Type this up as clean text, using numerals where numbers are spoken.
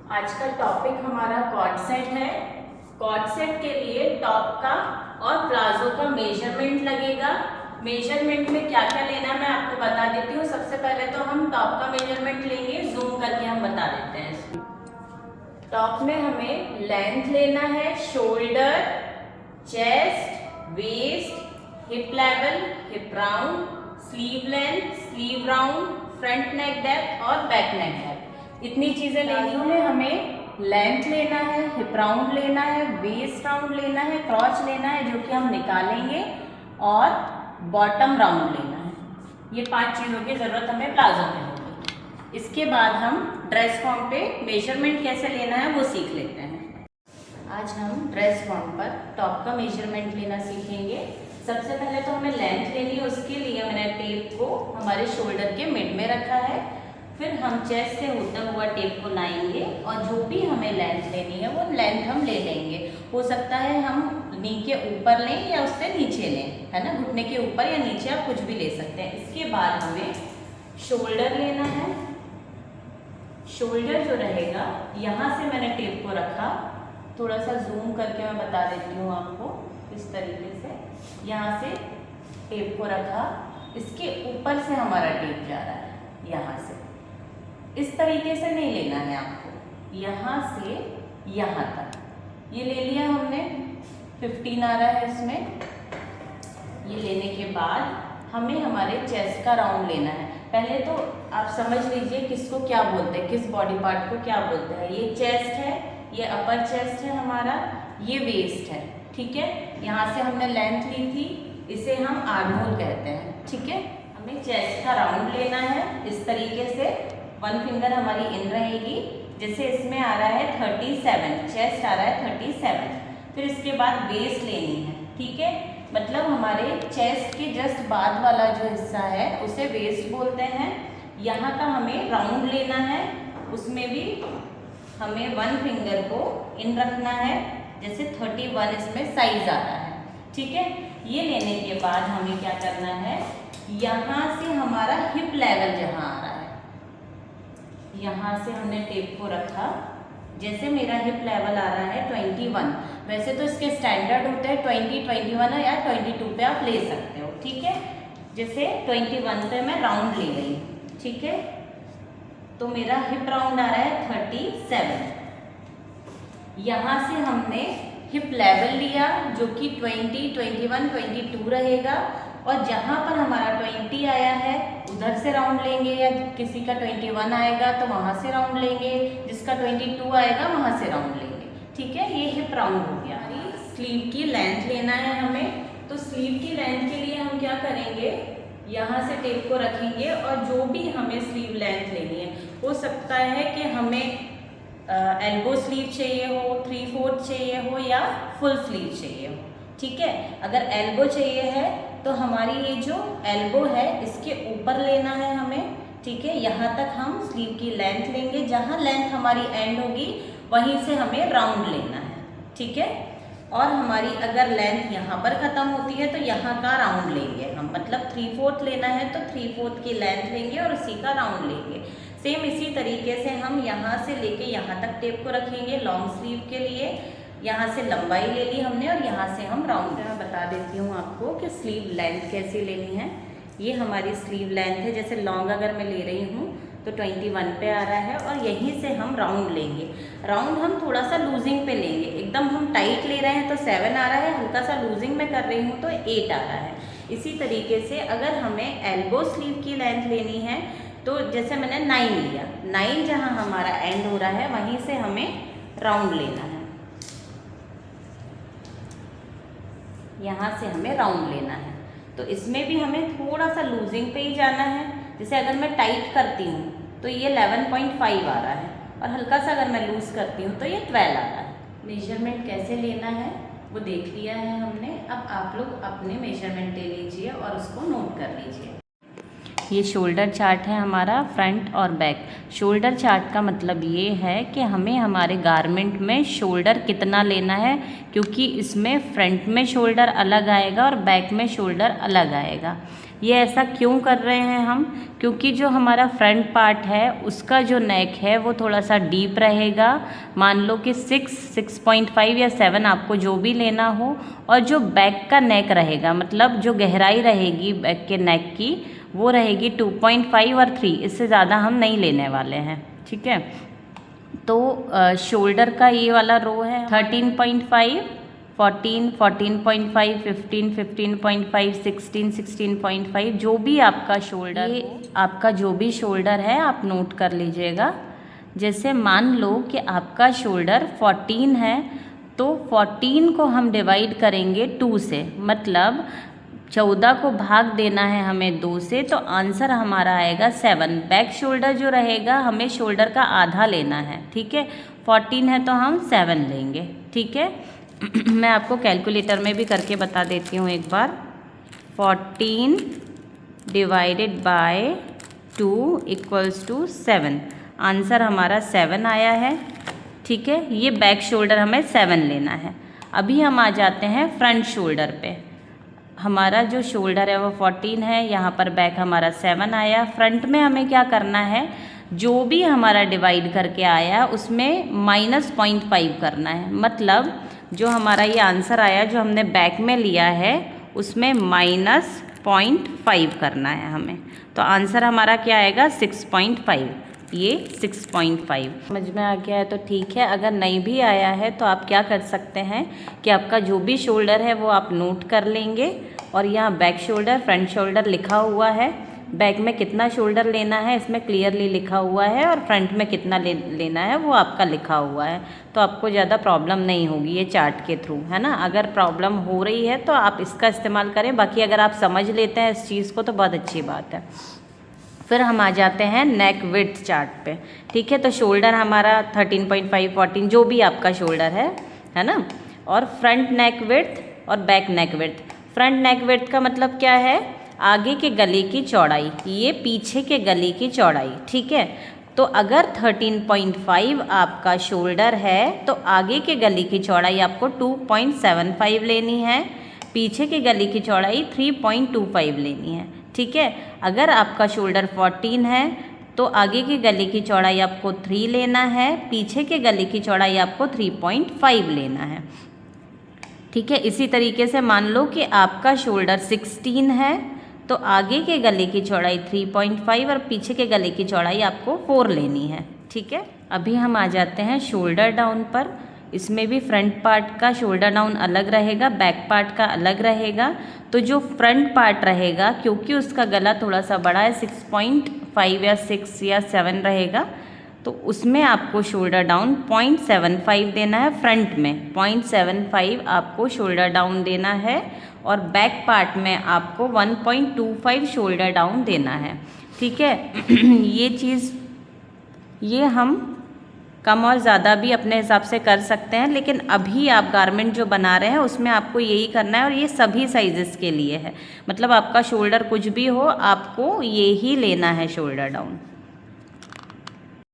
आज का टॉपिक हमारा कॉर्ड सेट है। कॉर्ड सेट के लिए टॉप का और प्लाजो का मेजरमेंट लगेगा। मेजरमेंट में क्या क्या लेना है मैं आपको बता देती हूँ। सबसे पहले तो हम टॉप का मेजरमेंट लेंगे, जूम करके हम बता देते हैं। टॉप में हमें लेंथ लेना है, shoulder, chest, waist, hip level, hip round, sleeve length, sleeve round, front neck depth और बैक नेक डेप्थ। इतनी चीजें लेनी है। हमें लेंथ लेना है, हिप राउंड लेना है, वेस्ट राउंड लेना है, क्रॉच लेना है जो कि हम निकालेंगे, और बॉटम राउंड लेना है। ये 5 चीज़ों की ज़रूरत हमें प्लाजो में होगी। इसके बाद हम ड्रेस फॉर्म पे मेजरमेंट कैसे लेना है वो सीख लेते हैं। आज हम ड्रेस फॉर्म पर टॉप का मेजरमेंट लेना सीखेंगे। सबसे पहले तो हमें लेंथ लेनी है। उसके लिए मैंने टेप को हमारे शोल्डर के मिड में रखा है। फिर हम चेस्ट से होता हुआ टेप को लाएंगे और जो भी हमें लेंथ लेनी है वो लेंथ हम ले लेंगे। हो सकता है हम नी के ऊपर लें या उससे नीचे लें, है ना। घुटने के ऊपर या नीचे आप कुछ भी ले सकते हैं। इसके बाद हमें शोल्डर लेना है। शोल्डर जो रहेगा, यहाँ से मैंने टेप को रखा, थोड़ा सा जूम करके मैं बता देती हूँ आपको। इस तरीके से यहाँ से टेप को रखा, इसके ऊपर से हमारा टेप जा रहा है, यहाँ से। इस तरीके से नहीं लेना है आपको, यहाँ से यहाँ तक ये ले लिया हमने। 15 आ रहा है इसमें। ये लेने के बाद हमें हमारे चेस्ट का राउंड लेना है। पहले तो आप समझ लीजिए किसको क्या बोलते हैं, किस बॉडी पार्ट को क्या बोलते हैं। ये चेस्ट है, ये अपर चेस्ट है हमारा, ये वेस्ट है, ठीक है। यहाँ से हमने लेंथ ली थी, इसे हम आर्महोल कहते हैं, ठीक है। हमें चेस्ट का राउंड लेना है इस तरीके से। 1 फिंगर हमारी इन रहेगी। जैसे इसमें आ रहा है 37, चेस्ट आ रहा है 37। फिर इसके बाद वेस्ट लेनी है, ठीक है। मतलब हमारे चेस्ट के जस्ट बाद वाला जो हिस्सा है उसे वेस्ट बोलते हैं। यहाँ का हमें राउंड लेना है, उसमें भी हमें 1 फिंगर को इन रखना है। जैसे 31 इसमें साइज आ रहा है, ठीक है। ये लेने के बाद हमें क्या करना है, यहाँ से हमारा हिप लेवल जहाँ आ रहा है, यहाँ से हमने टेप को रखा। जैसे मेरा हिप लेवल आ रहा है 21, वैसे तो इसके स्टैंडर्ड होते हैं 20, 21 या 22 पे आप ले सकते हो, ठीक है। जैसे 21 पे मैं राउंड ले गई, ठीक है। तो मेरा हिप राउंड आ रहा है 37। यहाँ से हमने हिप लेवल लिया जो कि 20, 21, 22 रहेगा, और जहाँ पर हमारा 20 आया है उधर से राउंड लेंगे, या किसी का 21 आएगा तो वहाँ से राउंड लेंगे, जिसका 22 आएगा वहाँ से राउंड लेंगे, ठीक है। ये हिप राउंड हो गया। स्लीव की लेंथ लेना है हमें। तो स्लीव की लेंथ के लिए हम क्या करेंगे, यहाँ से टेप को रखेंगे और जो भी हमें स्लीव लेंथ लेनी है, हो सकता है कि हमें एल्बो स्लीव चाहिए हो, 3/4 चाहिए हो, या फुल स्लीव चाहिए हो, ठीक है। अगर एल्बो चाहिए है तो हमारी ये जो एल्बो है इसके ऊपर लेना है हमें, ठीक है। यहाँ तक हम स्लीव की लेंथ लेंगे, जहाँ लेंथ हमारी एंड होगी वहीं से हमें राउंड लेना है, ठीक है। और हमारी अगर लेंथ यहाँ पर ख़त्म होती है तो यहाँ का राउंड लेंगे हम। मतलब 3/4 लेना है तो 3/4 की लेंथ लेंगे और उसी का राउंड लेंगे। सेम इसी तरीके से हम यहाँ से लेके यहाँ तक टेप को रखेंगे लॉन्ग स्लीव के लिए। यहाँ से लंबाई ले ली हमने और यहाँ से हम राउंड। मैं बता देती हूँ आपको कि स्लीव लेंथ कैसी लेनी है। ये हमारी स्लीव लेंथ है। जैसे लॉन्ग अगर मैं ले रही हूँ तो 21 पे आ रहा है, और यहीं से हम राउंड लेंगे। राउंड हम थोड़ा सा लूजिंग पे लेंगे। एकदम हम टाइट ले रहे हैं तो 7 आ रहा है, हल्का सा लूजिंग में कर रही हूँ तो 8 आ रहा है। इसी तरीके से अगर हमें एल्बो स्लीव की लेंथ लेनी है तो जैसे मैंने 9 लिया, 9 जहाँ हमारा एंड हो रहा है वहीं से हमें राउंड लेना है। यहाँ से हमें राउंड लेना है। तो इसमें भी हमें थोड़ा सा लूजिंग पे ही जाना है। जैसे अगर मैं टाइट करती हूँ तो ये 11.5 आ रहा है, और हल्का सा अगर मैं लूज़ करती हूँ तो ये 12 आ रहा है। मेजरमेंट कैसे लेना है वो देख लिया है हमने। अब आप लोग अपने मेजरमेंट ले लीजिए और उसको नोट कर लीजिए। ये शोल्डर चार्ट है हमारा, फ्रंट और बैक। शोल्डर चार्ट का मतलब ये है कि हमें हमारे गारमेंट में शोल्डर कितना लेना है, क्योंकि इसमें फ्रंट में शोल्डर अलग आएगा और बैक में शोल्डर अलग आएगा। ये ऐसा क्यों कर रहे हैं हम? क्योंकि जो हमारा फ्रंट पार्ट है उसका जो नेक है वो थोड़ा सा डीप रहेगा। मान लो कि 6.5 या 7 आपको जो भी लेना हो, और जो बैक का नेक रहेगा, मतलब जो गहराई रहेगी बैक के नेक की, वो रहेगी 2.5 और 3, इससे ज़्यादा हम नहीं लेने वाले हैं। ठीक है, तो शोल्डर का ये वाला रो है 13.5, 14, 14.5, 15, 15.5, 16, 16.5, जो भी आपका शोल्डर, ये आपका जो भी शोल्डर है आप नोट कर लीजिएगा। जैसे मान लो कि आपका शोल्डर 14 है, तो 14 को हम डिवाइड करेंगे 2 से, मतलब 14 को भाग देना है हमें 2 से, तो आंसर हमारा आएगा 7। बैक शोल्डर जो रहेगा हमें शोल्डर का आधा लेना है। ठीक है, 14 है तो हम 7 लेंगे। ठीक है, मैं आपको कैलकुलेटर में भी करके बता देती हूँ एक बार। 14 divided by 2 equals to 7, answer हमारा 7 आया है। ठीक है, ये बैक शोल्डर हमें 7 लेना है। अभी हम आ जाते हैं फ्रंट शोल्डर पे। हमारा जो शोल्डर है वो 14 है, यहाँ पर बैक हमारा 7 आया। फ्रंट में हमें क्या करना है, जो भी हमारा डिवाइड करके आया उसमें -0.5 करना है। मतलब जो हमारा ये आंसर आया जो हमने बैक में लिया है उसमें -0.5 करना है हमें, तो आंसर हमारा क्या आएगा 6.5। ये 6.5 समझ में आ गया है तो ठीक है। अगर नहीं भी आया है तो आप क्या कर सकते हैं कि आपका जो भी शोल्डर है वो आप नोट कर लेंगे, और यहाँ बैक शोल्डर फ्रंट शोल्डर लिखा हुआ है। बैक में कितना शोल्डर लेना है इसमें क्लियरली लिखा हुआ है, और फ्रंट में कितना लेना है वो आपका लिखा हुआ है, तो आपको ज़्यादा प्रॉब्लम नहीं होगी ये चार्ट के थ्रू, है ना। अगर प्रॉब्लम हो रही है तो आप इसका इस्तेमाल करें, बाकी अगर आप समझ लेते हैं इस चीज़ को तो बहुत अच्छी बात है। फिर हम आ जाते हैं नेक विड्थ चार्ट पे। ठीक है, तो शोल्डर हमारा 13.5, 14 जो भी आपका शोल्डर है ना, और फ्रंट नेक विड्थ और बैक नेक विड्थ। फ्रंट नेक विड्थ का मतलब क्या है, आगे के गले की चौड़ाई, ये पीछे के गले की चौड़ाई। ठीक है, तो अगर 13.5 आपका शोल्डर है तो आगे के गले की चौड़ाई आपको 2.75 लेनी है, पीछे के गले की चौड़ाई 3.25 लेनी है। ठीक है, अगर आपका शोल्डर 14 है तो आगे के गले की चौड़ाई आपको 3 लेना है, पीछे के गले की चौड़ाई आपको 3.5 लेना है। ठीक है, इसी तरीके से मान लो कि आपका शोल्डर 16 है तो आगे के गले की चौड़ाई 3.5 और पीछे के गले की चौड़ाई आपको 4 लेनी है। ठीक है, अभी हम आ जाते हैं शोल्डर डाउन पर। इसमें भी फ्रंट पार्ट का शोल्डर डाउन अलग रहेगा, बैक पार्ट का अलग रहेगा। तो जो फ्रंट पार्ट रहेगा, क्योंकि उसका गला थोड़ा सा बड़ा है, 6.5 या 6 या 7 रहेगा, तो उसमें आपको शोल्डर डाउन 0.75 देना है। फ्रंट में 0.75 आपको शोल्डर डाउन देना है, और बैक पार्ट में आपको 1.25 शोल्डर डाउन देना है। ठीक है, ये चीज़ ये हम कम और ज़्यादा भी अपने हिसाब से कर सकते हैं, लेकिन अभी आप गारमेंट जो बना रहे हैं उसमें आपको यही करना है, और ये सभी साइजेस के लिए है। मतलब आपका शोल्डर कुछ भी हो आपको ये ही लेना है शोल्डर डाउन।